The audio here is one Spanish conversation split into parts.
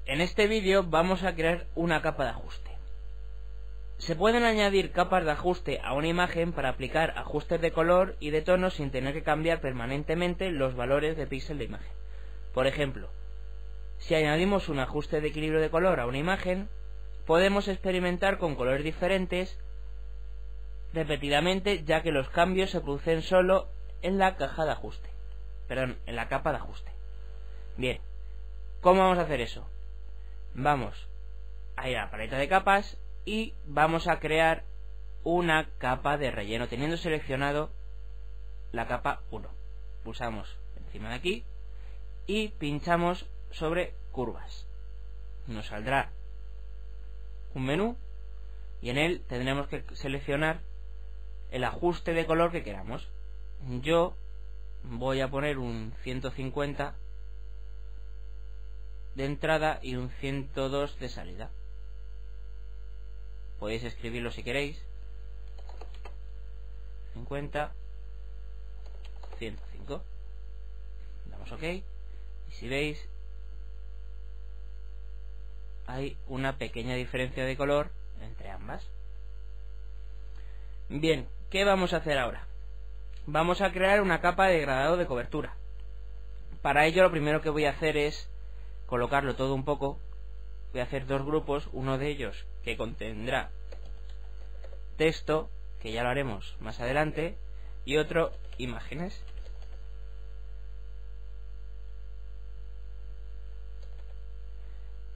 En este vídeo vamos a crear una capa de ajuste. Se pueden añadir capas de ajuste a una imagen para aplicar ajustes de color y de tono sin tener que cambiar permanentemente los valores de píxel de imagen. Por ejemplo, si añadimos un ajuste de equilibrio de color a una imagen, podemos experimentar con colores diferentes repetidamente, ya que los cambios se producen solo en la caja de ajuste. En la capa de ajuste. Bien, ¿cómo vamos a hacer eso? Vamos a ir a la paleta de capas y vamos a crear una capa de relleno teniendo seleccionado la capa 1. Pulsamos encima de aquí y pinchamos sobre curvas. Nos saldrá un menú y en él tendremos que seleccionar el ajuste de color que queramos. Yo voy a poner un 150 de entrada y un 102 de salida. Podéis escribirlo si queréis. 50, 105. Damos OK. Y si veis, hay una pequeña diferencia de color entre ambas. Bien, ¿qué vamos a hacer ahora? Vamos a crear una capa de degradado de cobertura. Para ello lo primero que voy a hacer es colocarlo todo un poco. Voy a hacer dos grupos, uno de ellos que contendrá texto, que ya lo haremos más adelante, y otro imágenes.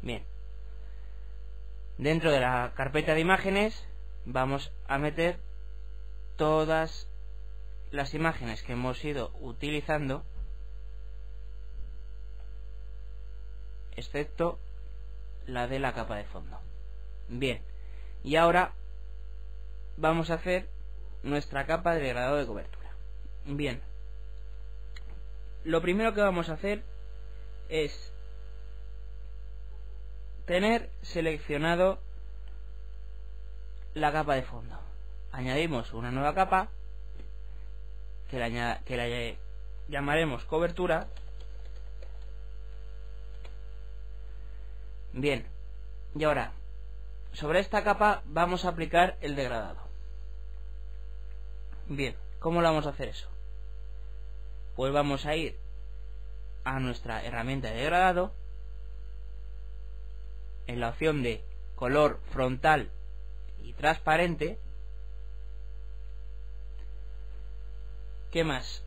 Bien, dentro de la carpeta de imágenes vamos a meter todas las imágenes que hemos ido utilizando, excepto la de la capa de fondo. Bien, y ahora vamos a hacer nuestra capa de degradado de cobertura. Bien, lo primero que vamos a hacer es tener seleccionado la capa de fondo. Añadimos una nueva capa que la llamaremos cobertura. Bien, y ahora sobre esta capa vamos a aplicar el degradado. Bien, ¿cómo lo vamos a hacer eso? Pues vamos a ir a nuestra herramienta de degradado, en la opción de color frontal y transparente. ¿Qué más?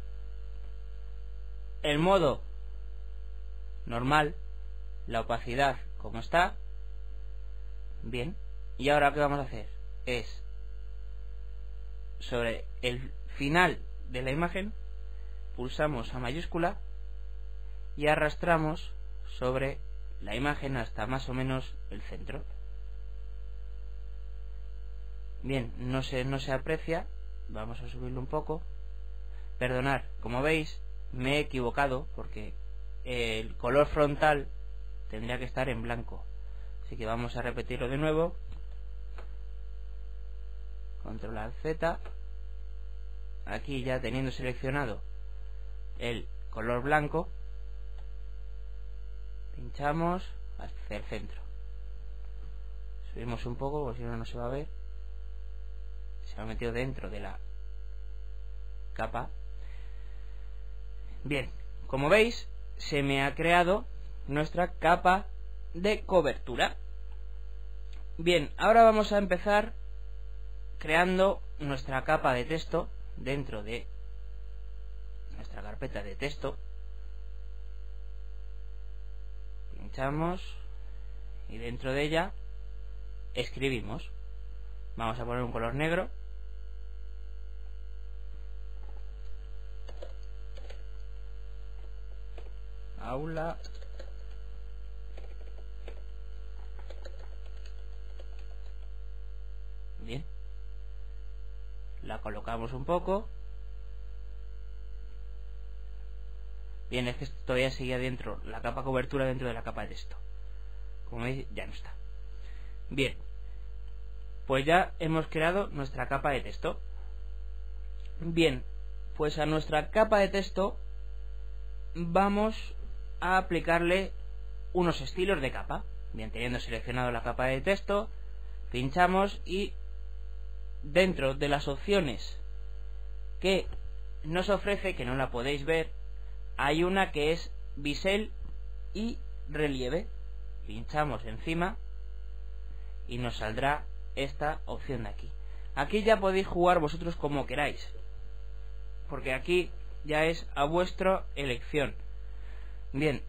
El modo normal, la opacidad como está. Bien, y ahora ¿qué vamos a hacer? Es sobre el final de la imagen, pulsamos a mayúscula y arrastramos sobre la imagen hasta más o menos el centro. Bien, no se aprecia. Vamos a subirlo un poco. Perdonad, como veis me he equivocado porque el color frontal tendría que estar en blanco, así que vamos a repetirlo de nuevo. Control Z. Aquí ya teniendo seleccionado el color blanco, pinchamos hacia el centro, subimos un poco porque si no se va a ver. Se ha metido dentro de la capa. Bien, como veis se me ha creado nuestra capa de cobertura. Bien, ahora vamos a empezar creando nuestra capa de texto dentro de nuestra carpeta de texto. Pinchamos y dentro de ella escribimos. Vamos a poner un color negro. Aula bien, la colocamos un poco. Bien, es que todavía seguía dentro la capa cobertura dentro de la capa de texto. Como veis ya no está. Bien, pues ya hemos creado nuestra capa de texto. Bien, pues a nuestra capa de texto vamos a aplicarle unos estilos de capa. Bien, teniendo seleccionado la capa de texto, pinchamos y dentro de las opciones que nos ofrece, que no la podéis ver, hay una que es bisel y relieve. Pinchamos encima y nos saldrá esta opción de aquí. Aquí ya podéis jugar vosotros como queráis, porque aquí ya es a vuestra elección. Bien,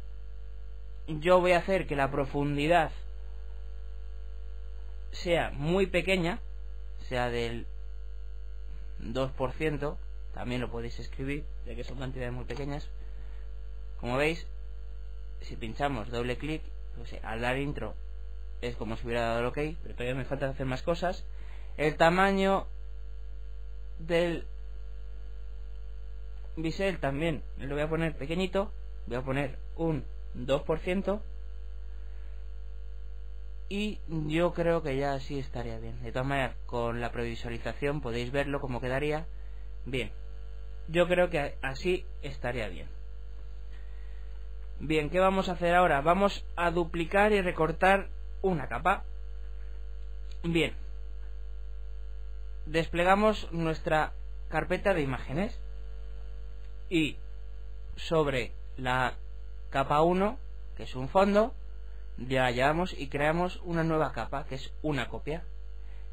yo voy a hacer que la profundidad sea muy pequeña, sea del 2%, también lo podéis escribir, ya que son cantidades muy pequeñas. Como veis, si pinchamos doble clic, pues al dar intro es como si hubiera dado el OK, pero todavía me falta hacer más cosas. El tamaño del bisel también lo voy a poner pequeñito, voy a poner un 2%, y yo creo que ya así estaría bien. De todas maneras, con la previsualización podéis verlo como quedaría. Bien, yo creo que así estaría bien. Bien, ¿qué vamos a hacer ahora? Vamos a duplicar y recortar una capa. Bien, desplegamos nuestra carpeta de imágenes y sobre la capa 1, que es un fondo, ya llevamos y creamos una nueva capa, que es una copia.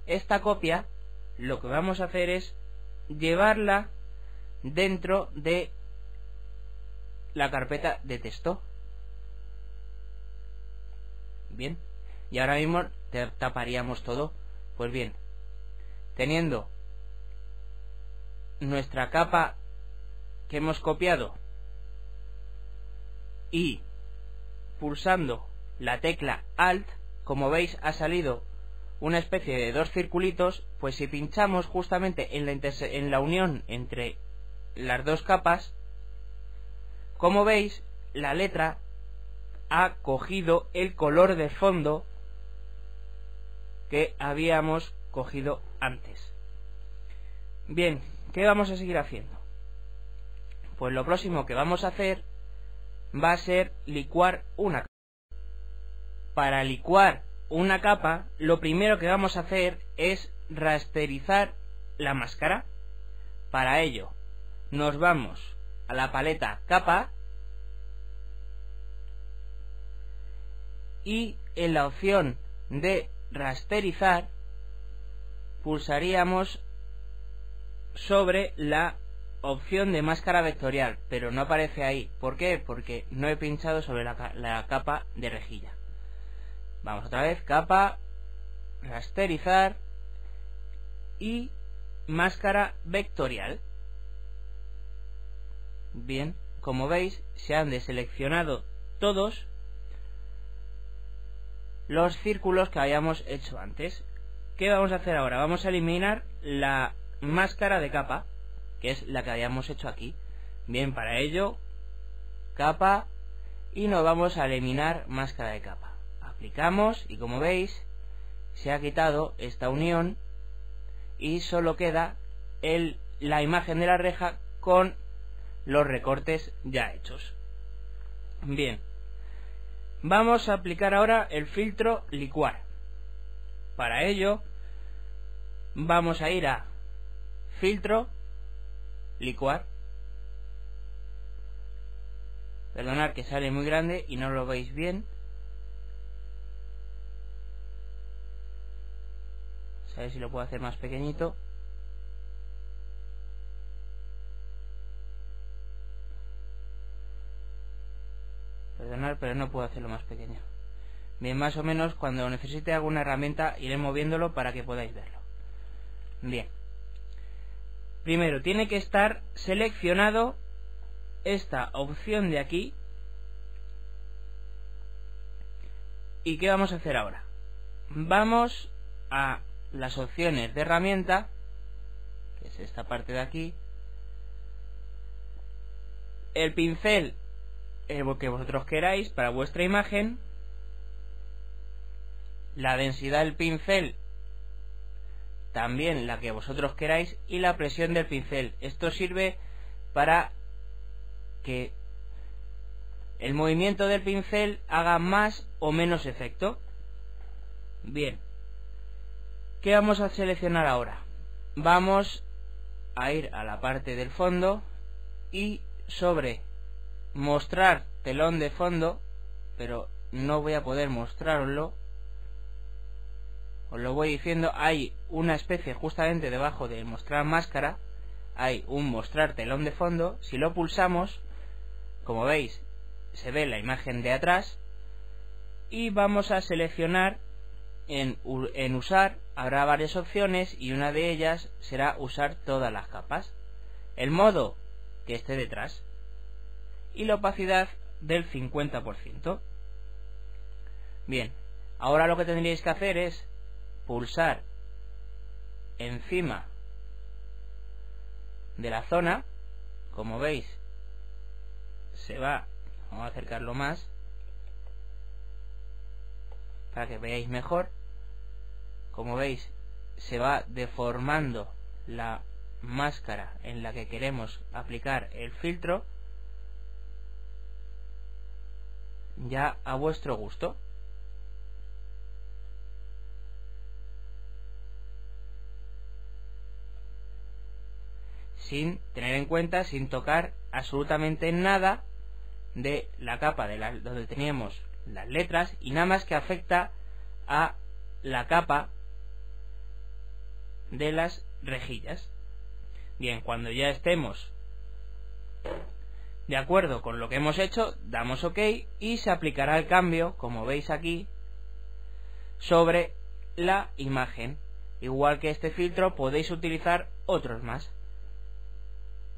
Esta copia, lo que vamos a hacer es llevarla dentro de la carpeta de texto. Bien, y ahora mismo taparíamos todo. Pues bien, teniendo nuestra capa que hemos copiado y pulsando la tecla Alt, como veis ha salido una especie de dos circulitos. Pues si pinchamos justamente en la unión entre las dos capas, como veis, la letra ha cogido el color de fondo que habíamos cogido antes. Bien, ¿qué vamos a seguir haciendo? Pues lo próximo que vamos a hacer va a ser licuar una capa. Para licuar una capa, lo primero que vamos a hacer es rasterizar la máscara. Para ello, nos vamos a la paleta capa y en la opción de rasterizar pulsaríamos sobre la opción de máscara vectorial, pero no aparece ahí. ¿Por qué? Porque no he pinchado sobre la capa de rejilla. Vamos otra vez, capa, rasterizar y máscara vectorial. Bien, como veis, se han deseleccionado todos los círculos que habíamos hecho antes. ¿Qué vamos a hacer ahora? Vamos a eliminar la máscara de capa, que es la que habíamos hecho aquí. Bien, para ello, capa, y nos vamos a eliminar máscara de capa. Aplicamos y como veis, se ha quitado esta unión y solo queda la imagen de la reja con los recortes ya hechos. Bien, vamos a aplicar ahora el filtro licuar. Para ello vamos a ir a filtro licuar. Perdonad que sale muy grande y no lo veis bien. A ver si lo puedo hacer más pequeñito. Perdonad, pero no puedo hacerlo más pequeño. Bien, más o menos cuando necesite alguna herramienta iré moviéndolo para que podáis verlo. Bien. Primero tiene que estar seleccionado esta opción de aquí. ¿Y qué vamos a hacer ahora? Vamos a las opciones de herramienta, que es esta parte de aquí, el pincel que vosotros queráis para vuestra imagen, la densidad del pincel también la que vosotros queráis y la presión del pincel. Esto sirve para que el movimiento del pincel haga más o menos efecto. Bien, ¿qué vamos a seleccionar ahora? Vamos a ir a la parte del fondo y sobre mostrar telón de fondo, pero no voy a poder mostrarlo, os lo voy diciendo, hay una especie justamente debajo de mostrar máscara, hay un mostrar telón de fondo. Si lo pulsamos, como veis, se ve la imagen de atrás, y vamos a seleccionar en usar. Habrá varias opciones y una de ellas será usar todas las capas, el modo que esté detrás y la opacidad del 50%. Bien, ahora lo que tendríais que hacer es pulsar encima de la zona. Como veis, se va, vamos a acercarlo más para que veáis mejor. Como veis, se va deformando la máscara en la que queremos aplicar el filtro, ya a vuestro gusto. Sin tener en cuenta, sin tocar absolutamente nada de la capa donde teníamos las letras, y nada más que afecta a la capa de las rejillas. Bien, cuando ya estemos de acuerdo con lo que hemos hecho, damos OK y se aplicará el cambio, como veis aquí, sobre la imagen. Igual que este filtro, podéis utilizar otros más.